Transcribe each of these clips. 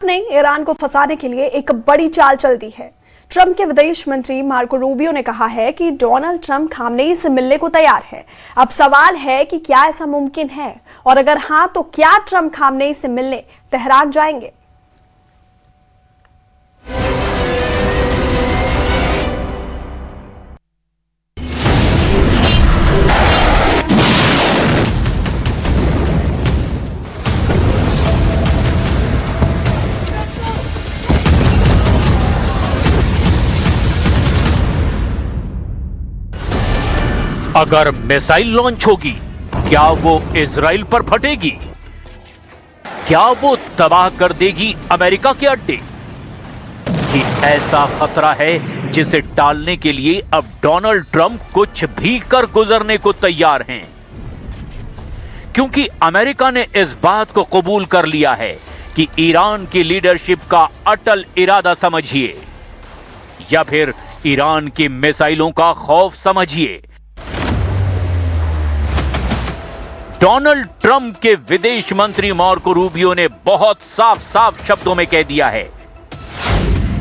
ने ईरान को फंसाने के लिए एक बड़ी चाल चल दी है। ट्रंप के विदेश मंत्री मार्को रूबियो ने कहा है कि डोनाल्ड ट्रंप खामनेई से मिलने को तैयार है। अब सवाल है कि क्या ऐसा मुमकिन है, और अगर हां तो क्या ट्रंप खामनेई से मिलने तेहरान जाएंगे? अगर मिसाइल लॉन्च होगी, क्या वो इजराइल पर फटेगी? क्या वो तबाह कर देगी अमेरिका के अड्डे? ये ऐसा खतरा है जिसे टालने के लिए अब डोनाल्ड ट्रंप कुछ भी कर गुजरने को तैयार हैं, क्योंकि अमेरिका ने इस बात को कबूल कर लिया है कि ईरान की लीडरशिप का अटल इरादा समझिए या फिर ईरान की मिसाइलों का खौफ समझिए। डोनाल्ड ट्रंप के विदेश मंत्री मार्को रूबियो ने बहुत साफ साफ शब्दों में कह दिया है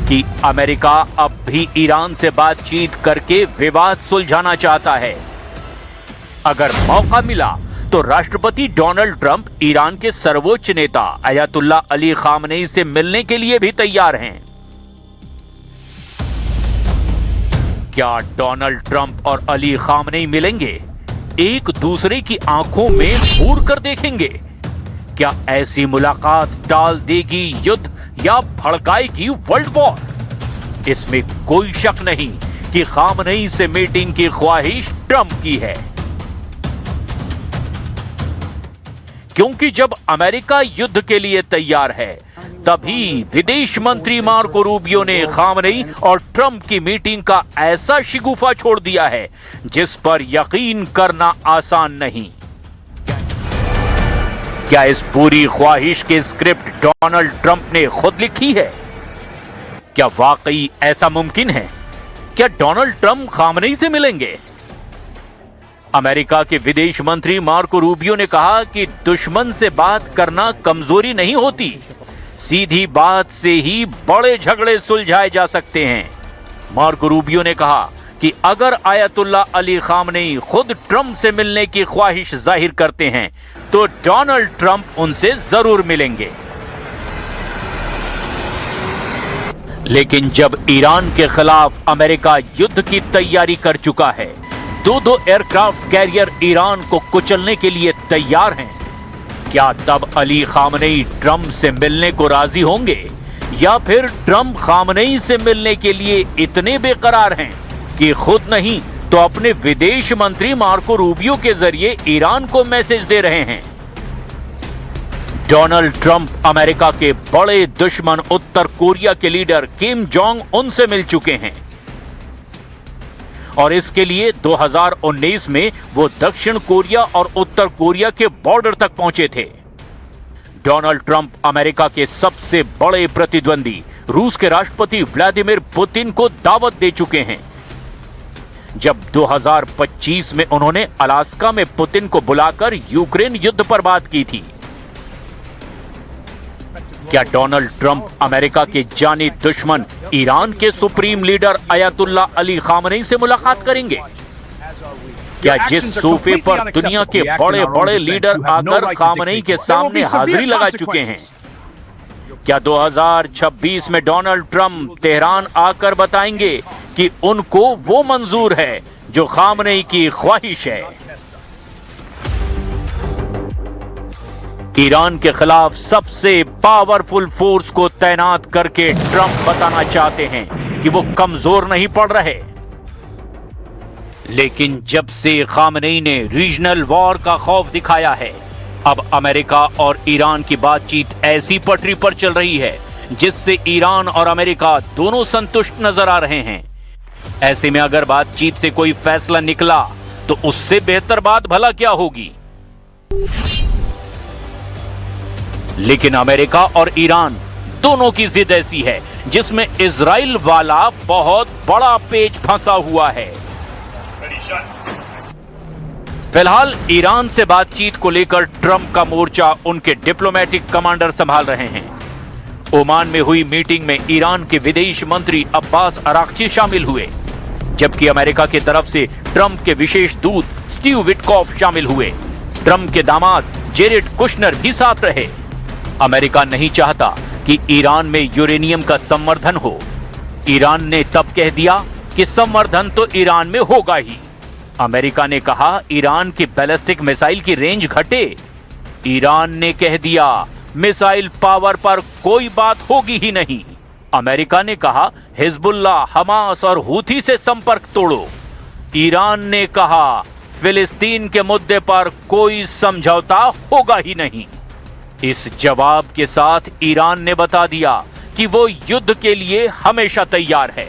कि अमेरिका अब भी ईरान से बातचीत करके विवाद सुलझाना चाहता है। अगर मौका मिला तो राष्ट्रपति डोनाल्ड ट्रंप ईरान के सर्वोच्च नेता अयातुल्ला अली खामनेई से मिलने के लिए भी तैयार हैं। क्या डोनाल्ड ट्रंप और अली खामनेई मिलेंगे? एक दूसरे की आंखों में घूर कर देखेंगे? क्या ऐसी मुलाकात टाल देगी युद्ध या भड़काएगी वर्ल्ड वॉर? इसमें कोई शक नहीं कि खामनेई से मीटिंग की ख्वाहिश ट्रंप की है, क्योंकि जब अमेरिका युद्ध के लिए तैयार है तभी विदेश मंत्री मार्को रूबियो ने खामनेई और ट्रंप की मीटिंग का ऐसा शिगुफा छोड़ दिया है जिस पर यकीन करना आसान नहीं। क्या इस पूरी ख्वाहिश की स्क्रिप्ट डोनाल्ड ट्रंप ने खुद लिखी है? क्या वाकई ऐसा मुमकिन है? क्या डोनाल्ड ट्रंप खामनेई से मिलेंगे? अमेरिका के विदेश मंत्री मार्को रूबियो ने कहा कि दुश्मन से बात करना कमजोरी नहीं होती, सीधी बात से ही बड़े झगड़े सुलझाए जा सकते हैं। मार्को रूबियो ने कहा कि अगर आयतुल्ला अली खामनेई खुद ट्रंप से मिलने की ख्वाहिश जाहिर करते हैं तो डोनाल्ड ट्रंप उनसे जरूर मिलेंगे। लेकिन जब ईरान के खिलाफ अमेरिका युद्ध की तैयारी कर चुका है, दो एयरक्राफ्ट कैरियर ईरान को कुचलने के लिए तैयार हैं, क्या तब अली खामनेई ट्रंप से मिलने को राजी होंगे, या फिर ट्रंप खामनेई से मिलने के लिए इतने बेकरार हैं कि खुद नहीं तो अपने विदेश मंत्री मार्को रूबियो के जरिए ईरान को मैसेज दे रहे हैं? डोनाल्ड ट्रंप अमेरिका के बड़े दुश्मन उत्तर कोरिया के लीडर किम जोंग उन से मिल चुके हैं और इसके लिए 2019 में वो दक्षिण कोरिया और उत्तर कोरिया के बॉर्डर तक पहुंचे थे। डोनाल्ड ट्रंप अमेरिका के सबसे बड़े प्रतिद्वंदी रूस के राष्ट्रपति व्लादिमीर पुतिन को दावत दे चुके हैं। जब 2025 में उन्होंने अलास्का में पुतिन को बुलाकर यूक्रेन युद्ध पर बात की थी। क्या डोनाल्ड ट्रंप अमेरिका के जानी दुश्मन ईरान के supreme leader Ayatollah Ali Khamenei से मुलाकात करेंगे? क्या जिस सोफे पर दुनिया के बड़े बड़े लीडर आकर खामनेई के सामने हाजिरी लगा चुके हैं, क्या 2026 में डोनाल्ड ट्रंप तेहरान आकर बताएंगे कि उनको वो मंजूर है जो खामनेई की ख्वाहिश है? ईरान के खिलाफ सबसे पावरफुल फोर्स को तैनात करके ट्रंप बताना चाहते हैं कि वो कमजोर नहीं पड़ रहे। लेकिन जब से खामनेई ने रीजनल वॉर का खौफ दिखाया है, अब अमेरिका और ईरान की बातचीत ऐसी पटरी पर चल रही है जिससे ईरान और अमेरिका दोनों संतुष्ट नजर आ रहे हैं। ऐसे में अगर बातचीत से कोई फैसला निकला तो उससे बेहतर बात भला क्या होगी? लेकिन अमेरिका और ईरान दोनों की जिद ऐसी है जिसमें इजराइल वाला बहुत बड़ा पेच फंसा हुआ है। फिलहाल ईरान से बातचीत को लेकर ट्रंप का मोर्चा उनके डिप्लोमेटिक कमांडर संभाल रहे हैं ओमान में हुई मीटिंग में ईरान के विदेश मंत्री अब्बास अराक्ची शामिल हुए, जबकि अमेरिका की तरफ से ट्रंप के विशेष दूत स्टीव विटकॉफ शामिल हुए। ट्रंप के दामाद जेरेड कुशनर भी साथ रहे। अमेरिका नहीं चाहता कि ईरान में यूरेनियम का संवर्धन हो। ईरान ने तब कह दिया कि संवर्धन तो ईरान में होगा ही। अमेरिका ने कहा ईरान की बैलिस्टिक मिसाइल की रेंज घटे। ईरान ने कह दिया मिसाइल पावर पर कोई बात होगी ही नहीं। अमेरिका ने कहा हिजबुल्लाह, हमास और हूथी से संपर्क तोड़ो। ईरान ने कहा फिलिस्तीन के मुद्दे पर कोई समझौता होगा ही नहीं। इस जवाब के साथ ईरान ने बता दिया कि वो युद्ध के लिए हमेशा तैयार है।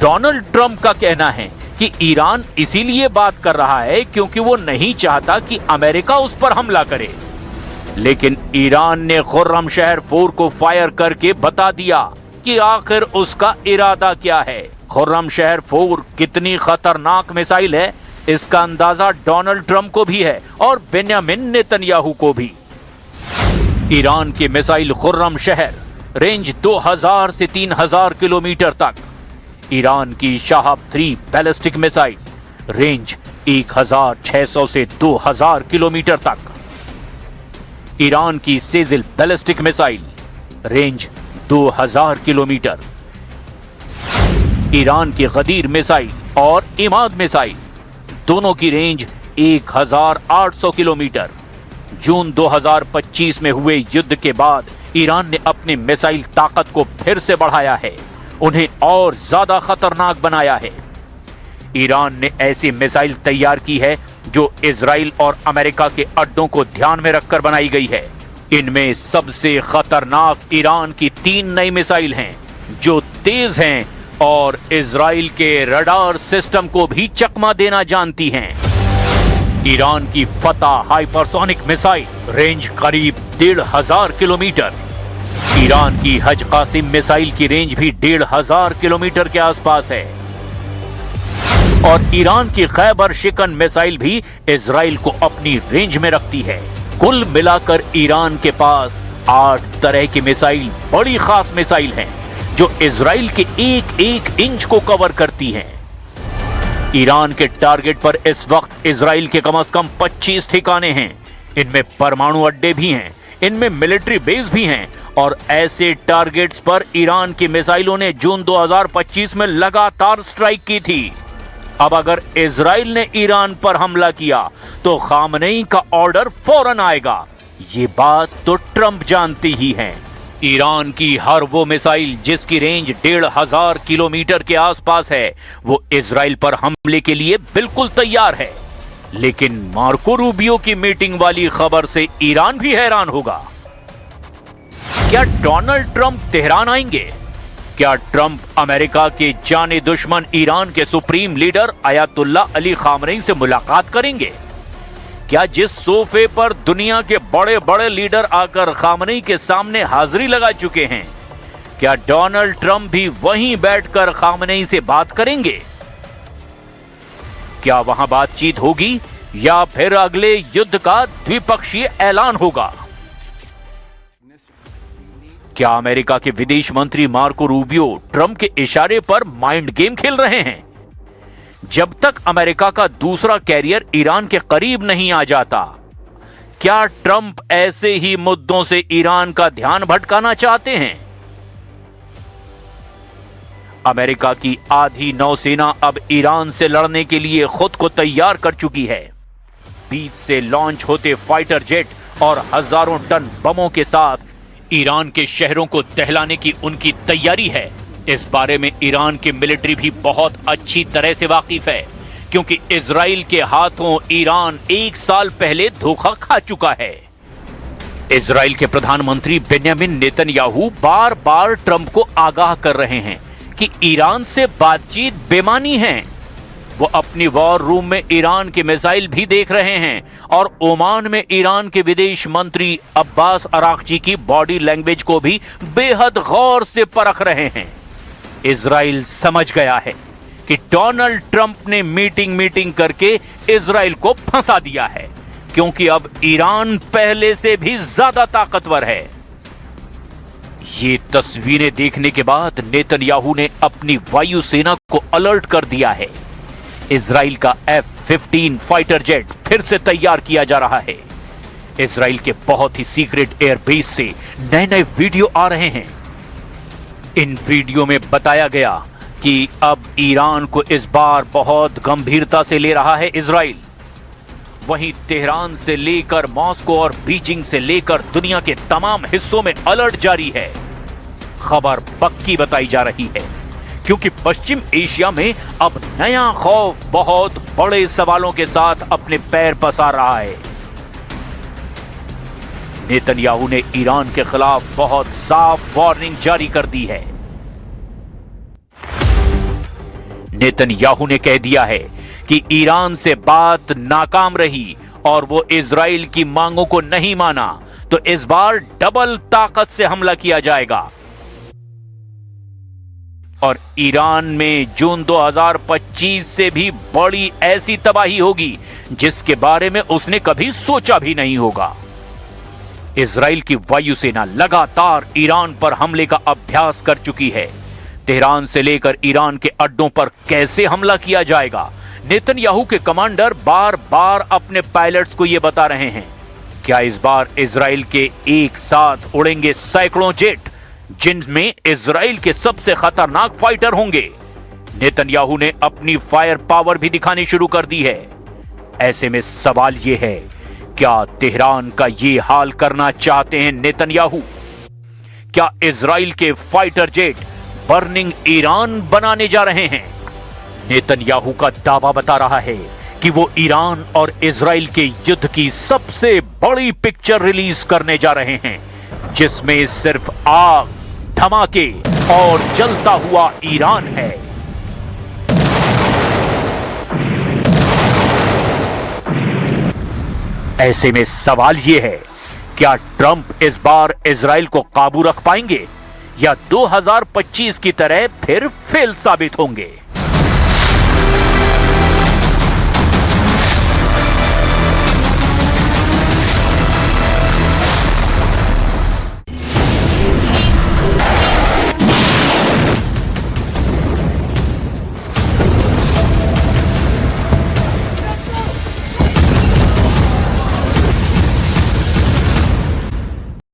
डोनाल्ड ट्रंप का कहना है कि ईरान इसीलिए बात कर रहा है क्योंकि वो नहीं चाहता कि अमेरिका उस पर हमला करे। लेकिन ईरान ने खुर्रम शहर 4 को फायर करके बता दिया कि आखिर उसका इरादा क्या है। खुर्रम शहर 4 कितनी खतरनाक मिसाइल है, इसका अंदाजा डोनाल्ड ट्रंप को भी है और बेंयामिन नेतन्याहू को भी। ईरान की मिसाइल खुर्रम शहर रेंज 2000 से 3000 किलोमीटर तक। ईरान की शाहब 3 बैलिस्टिक मिसाइल रेंज 1600 से 2000 किलोमीटर तक। ईरान की Sejjil ballistic missile range 2000 kilometre. Iran की गदीर मिसाइल और इमाद मिसाइल दोनों की रेंज 1800 किलोमीटर। जून 2025 में हुए युद्ध के बाद ईरान ने अपनी मिसाइल ताकत को फिर से बढ़ाया है, उन्हें और ज्यादा खतरनाक बनाया है। ईरान ने ऐसी मिसाइल तैयार की है जो इजराइल और अमेरिका के अड्डों को ध्यान में रखकर बनाई गई है। इनमें सबसे खतरनाक ईरान की 3 नई मिसाइल हैं जो तेज हैं और इजराइल के रडार सिस्टम को भी चकमा देना जानती हैं। ईरान की फतह हाइपरसोनिक मिसाइल रेंज करीब 1500 किलोमीटर। ईरान की हज कासिम मिसाइल की रेंज भी 1500 किलोमीटर के आसपास है और ईरान की खैबर शिकन मिसाइल भी इजराइल को अपनी रेंज में रखती है। कुल मिलाकर ईरान के पास 8 तरह की मिसाइल बड़ी खास मिसाइल हैं जो इजराइल के एक इंच को कवर करती हैं। ईरान के टारगेट पर इस वक्त इजराइल के कम से कम 25 ठिकाने हैं। इनमें परमाणु अड्डे भी हैं, इनमें मिलिट्री बेस भी हैं और ऐसे टारगेट्स पर ईरान की मिसाइलों ने जून 2025 में लगातार स्ट्राइक की थी। अब अगर इजराइल ने ईरान पर हमला किया तो खामनेई का ऑर्डर फौरन आएगा। ये बात तो ट्रंप जानती ही हैं। ईरान की हर वो मिसाइल जिसकी रेंज 1500 किलोमीटर के आसपास है वो इजराइल पर हमले के लिए बिल्कुल तैयार है। लेकिन मार्को रूबियो की मीटिंग वाली खबर से ईरान भी हैरान होगा। क्या डोनाल्ड ट्रंप तेहरान आएंगे? क्या ट्रंप अमेरिका के जाने दुश्मन ईरान के supreme leader Ayatollah Ali Khamenei से मुलाकात करेंगे? क्या जिस सोफे पर दुनिया के बड़े बड़े लीडर आकर खामनेई के सामने हाजिरी लगा चुके हैं, क्या डोनाल्ड ट्रंप भी वहीं बैठकर खामनेई से बात करेंगे? क्या वहां बातचीत होगी या फिर अगले युद्ध का द्विपक्षीय ऐलान होगा? क्या अमेरिका के विदेश मंत्री मार्को रूबियो ट्रंप के इशारे पर माइंड गेम खेल रहे हैं? जब तक अमेरिका का दूसरा कैरियर ईरान के करीब नहीं आ जाता, क्या ट्रंप ऐसे ही मुद्दों से ईरान का ध्यान भटकाना चाहते हैं? अमेरिका की आधी नौसेना अब ईरान से लड़ने के लिए खुद को तैयार कर चुकी है। बीच से लॉन्च होते फाइटर जेट और हजारों टन बमों के साथ ईरान के शहरों को दहलाने की उनकी तैयारी है। इस बारे में ईरान की मिलिट्री भी बहुत अच्छी तरह से वाकिफ है क्योंकि इजराइल के हाथों ईरान 1 साल पहले धोखा खा चुका है। इजराइल के प्रधानमंत्री बेंयामिन नेतन्याहू बार बार ट्रंप को आगाह कर रहे हैं कि ईरान से बातचीत बेमानी है। वो अपनी वॉर रूम में ईरान के मिसाइल भी देख रहे हैं और ओमान में ईरान के विदेश मंत्री अब्बास अरागची की बॉडी लैंग्वेज को भी बेहद गौर से परख रहे हैं। इजराइल समझ गया है कि डोनाल्ड ट्रंप ने मीटिंग करके इजराइल को फंसा दिया है, क्योंकि अब ईरान पहले से भी ज्यादा ताकतवर है। ये तस्वीरें देखने के बाद नेतन्याहू ने अपनी वायुसेना को अलर्ट कर दिया है। इजराइल का F-15 फाइटर जेट फिर से तैयार किया जा रहा है। इजराइल के बहुत ही सीक्रेट एयरबेस से नए वीडियो आ रहे हैं। इन वीडियो में बताया गया कि अब ईरान को इस बार बहुत गंभीरता से ले रहा है इजराइल। वहीं तेहरान से लेकर मॉस्को और बीजिंग से लेकर दुनिया के तमाम हिस्सों में अलर्ट जारी है। खबर पक्की बताई जा रही है, क्योंकि पश्चिम एशिया में अब नया खौफ बहुत बड़े सवालों के साथ अपने पैर पसार रहा है। नेतन्याहू ने ईरान के खिलाफ बहुत साफ वार्निंग जारी कर दी है। नेतन्याहू ने कह दिया है कि ईरान से बात नाकाम रही और वो इजराइल की मांगों को नहीं माना तो इस बार डबल ताकत से हमला किया जाएगा। और ईरान में जून 2025 से भी बड़ी ऐसी तबाही होगी जिसके बारे में उसने कभी सोचा भी नहीं होगा। इजराइल की वायुसेना लगातार ईरान पर हमले का अभ्यास कर चुकी है। तेहरान से लेकर ईरान के अड्डों पर कैसे हमला किया जाएगा, नेतन्याहू के कमांडर बार बार अपने पायलट्स को यह बता रहे हैं। क्या इस बार इजराइल के एक साथ उड़ेंगे सैकड़ों जेट, जिनमें इजराइल के सबसे खतरनाक फाइटर होंगे? नेतन्याहू ने अपनी फायर पावर भी दिखानी शुरू कर दी है। ऐसे में सवाल यह है, क्या तेहरान का ये हाल करना चाहते हैं नेतन्याहू? क्या इजराइल के फाइटर जेट बर्निंग ईरान बनाने जा रहे हैं? नेतन्याहू का दावा बता रहा है कि वो ईरान और इजराइल के युद्ध की सबसे बड़ी पिक्चर रिलीज करने जा रहे हैं, जिसमें सिर्फ आग, धमाके और जलता हुआ ईरान है। ऐसे में सवाल यह है, क्या ट्रंप इस बार इजराइल को काबू रख पाएंगे या 2025 की तरह फिर फेल साबित होंगे?